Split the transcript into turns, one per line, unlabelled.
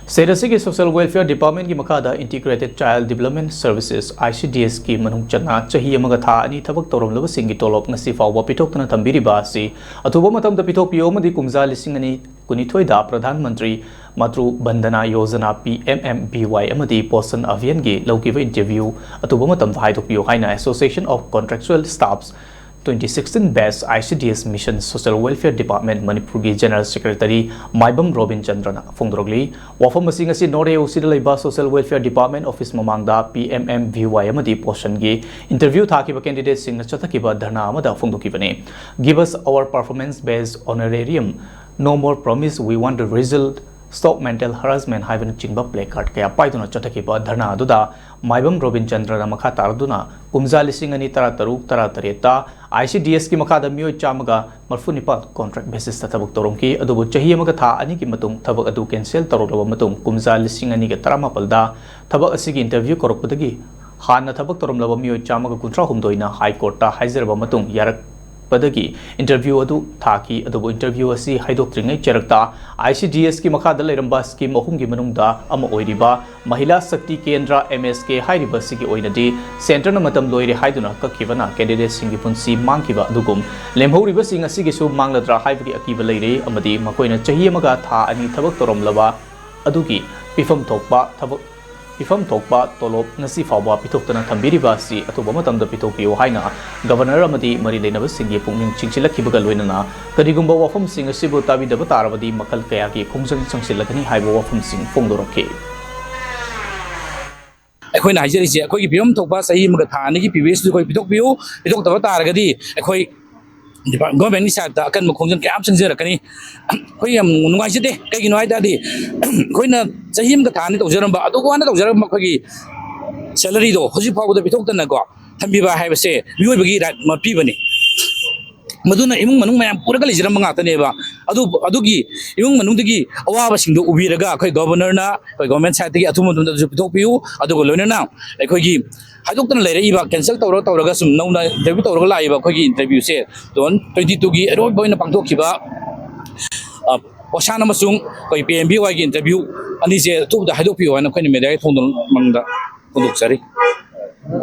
State Asigi Social Welfare Department ki makhada Integrated Child Development Services ICDS ki manung chana chahi amaga tha ani thabak touramlaba singi tolop ngasi fawba pitoktana thambiriba asi athuba matamda pitokpiyo amadi kumja lising ani kunithoi da Pradhan Mantri Matru Bandhana Yojana PMMBY amadi Posan Avian gi laukiba interview athuba matamda haidokpiyo haina Association of Contractual Staffs 2016 Best ICDS Mission Social Welfare Department Manipur ki General Secretary Maibam Robin Chandrana Fongdrogli wafam masing asi Nore Usidalaiba Social Welfare Department Office Mamangda PMMVY amadi Posan gi interview thakiba candidates sing chathakiba dharna amada fongdokibane. Give us our performance based honorarium, no more promise, we want the result, stop mental harassment haiban chingba placard kaya paiduna chathakiba dharna aduda Maibam Robin Chandrana makha taraduna kumja lising ani tarataruk taratareta ICDS ki makhada mioi chamaga marfunipa contract basis ta thabak toromki adubu chahi amaga tha ani ki matung thabak adu cancel tarolaba matung kumja lising ani ga taramapalda thabak asigi interview korokpadagi hana thabak toromlaba mioi chamaga kuntra humdoina high court ta haizerba matung yarak padagi interview adu thaki adubu interview asi haidoktringai cherakta ICDS ki makhada leiramba scheme ahum gi manungda ama oiriba Mahila Shakti Kendra MSK hairiba sigi oinadi center na matam loire haiduna kakibana candidate singi punsi mangkiba adugum lemhoriba sing asigi su mangladra haibagi akiba leire amadi makoina chahi amaga tha ani thabak toromlaba adugi pifam thokpa tolop ngasi fawba pitoktana thambiriba si atuba matamda pitokpiyo haina governor amadi mari leinaba singi pungning chingchilakhibaga loinana karigumba wafam sing asibu tabidaba tarabadi makal kaya ki khongjang changsilakani haiba wafam sing fongdorake
ꯑꯩꯈꯣꯏꯅ ꯍꯥꯏꯖꯔꯤꯁꯦ ꯑꯩꯈꯣꯏꯒꯤ ꯐꯤꯕꯝ ꯊꯣꯛꯄ ꯆꯍꯤ ꯑꯃꯒ ꯊꯥ ꯑꯅꯤꯒꯤ ꯄꯤꯕꯤꯑꯦꯁꯇꯨ ꯑꯩꯈꯣꯏ ꯄꯤꯊꯣꯛꯄꯤꯌꯨ ꯄꯤꯊꯣꯛꯇꯕ ꯇꯥꯔꯒꯗꯤ ꯑꯩꯈꯣꯏ ꯒꯣꯔꯃꯦꯟꯒꯤ ꯁꯥꯏꯠꯇ ꯑꯀꯟꯕ ꯈꯣꯡꯖꯪ ꯀꯌꯥ ꯑꯃ ꯆꯪꯖꯔꯛꯀꯅꯤ ꯑꯩꯈꯣꯏ ꯌꯥꯝ ꯅꯨꯡꯉꯥꯏꯖꯗꯦ ꯀꯩꯒꯤꯅꯣ ꯍꯥꯏ ꯇꯥꯔꯗꯤ ꯑꯩꯈꯣꯏꯅ ꯆꯍꯤ ꯑꯃꯒ ꯊꯥ ꯑꯅꯤ ꯇꯧꯖꯔꯝꯕ ꯑꯗꯨ ꯋꯥꯅ ꯇꯧꯖꯔꯝꯕ ꯑꯩꯈꯣꯏꯒꯤ ꯁꯦꯂꯔꯤꯗꯣ ꯍꯧꯖꯤꯛ ꯐꯥꯎꯕꯗ ꯄꯤꯊꯣꯛꯇꯅꯀꯣ ꯊꯝꯕꯤꯕ ꯍꯥꯏꯕꯁꯦ ꯃꯤꯑꯣꯏꯕꯒꯤ ꯔꯥꯏꯠ ꯑꯃ ꯄꯤꯕꯅꯤ maduna imung manung mayam pura kali jiram mangata neba adugi imung manungdagi awabasingdo ubiraga akhoi governor na akhoi government side tagi athumudum da pitokpiu adugo loinana akhoi haidoktana leiraiba cancel tawraga sum nauna interview tawraga laiba akhoi interview se 2022 gi eroi boina pangthokhiba osana masung akhoi PMBY gi interview ani se tubda haidokpiu ana akhoi media thongdon mangda kondoksari